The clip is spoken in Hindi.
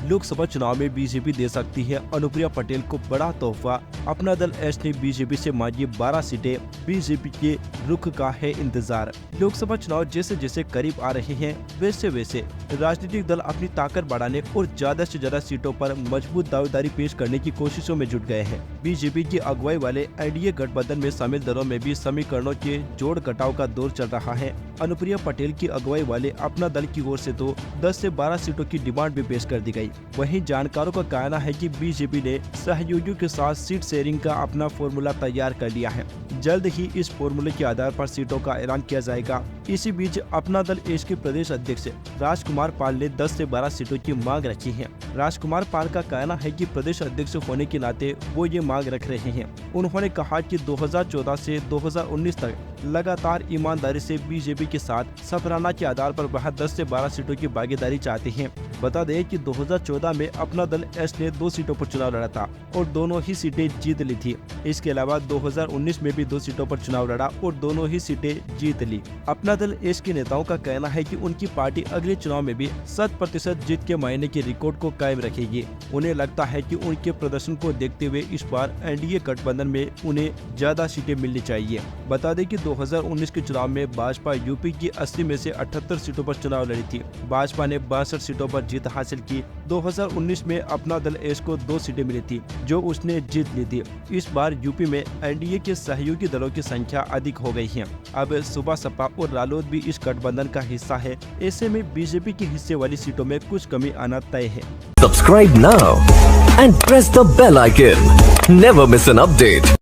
लोकसभा चुनाव में बीजेपी दे सकती है अनुप्रिया पटेल को बड़ा तोहफा। अपना दल एस ने बीजेपी से मांगी 12 सीटें, बीजेपी के रुख का है इंतजार। लोकसभा चुनाव जैसे जैसे करीब आ रहे हैं वैसे वैसे राजनीतिक दल अपनी ताकत बढ़ाने और ज्यादा से ज्यादा सीटों पर मजबूत दावेदारी पेश करने की कोशिशों में जुट गए हैं। बीजेपी की अगुवाई वाले एनडीए गठबंधन में शामिल दलों में भी समीकरणों के जोड़ घटाव का दौर चल रहा है। अनुप्रिया पटेल की अगुवाई वाले अपना दल की ओर से तो 10 से 12 सीटों की डिमांड भी पेश कर दी गई। वहीं जानकारों का कहना है कि बीजेपी ने सहयोगियों के साथ सीट शेयरिंग का अपना फॉर्मूला तैयार कर लिया है। जल्द ही इस फॉर्मूले के आधार पर सीटों का ऐलान किया जाएगा। इसी बीच अपना दल एस के प्रदेश अध्यक्ष राजकुमार पाल ने 10 से 12 सीटों की मांग रखी है। राजकुमार पाल का कहना है कि प्रदेश अध्यक्ष होने के नाते वो ये मांग रख रहे हैं। उन्होंने कहा कि 2014 से 2019 तक लगातार ईमानदारी से बीजेपी के साथ सफराना के आधार पर वह 10 से 12 सीटों की भागीदारी चाहते हैं। बता दें कि 2014 में अपना दल एस ने 2 सीटों पर चुनाव लड़ा था और दोनों ही सीटें जीत ली थी। इसके अलावा 2019 में भी 2 सीटों पर चुनाव लड़ा और दोनों ही सीटें जीत ली। अपना दल एस के नेताओं का कहना है कि उनकी पार्टी अगले चुनाव में भी 100% जीत के मायने के रिकॉर्ड को कायम रखेगी। उन्हें लगता है कि उनके प्रदर्शन को देखते हुए इस बार एनडीए गठबंधन में उन्हें ज्यादा सीटें मिलनी चाहिए। बता दें कि 2019 के चुनाव में भाजपा यूपी की 80 में से 78 सीटों पर चुनाव लड़ी थी। भाजपा ने 62 सीटों पर जीत हासिल की। 2019 में अपना दल एस को 2 सीटें मिली थी जो उसने जीत ली थी। इस बार यूपी में एनडीए के सहयोगी दलों की संख्या अधिक हो गई है। अब सुबह सपा और रालोद भी इस गठबंधन का हिस्सा है। ऐसे में बीजेपी के हिस्से वाली सीटों में कुछ कमी आना तय है। Subscribe now and press the bell icon. Never miss an update.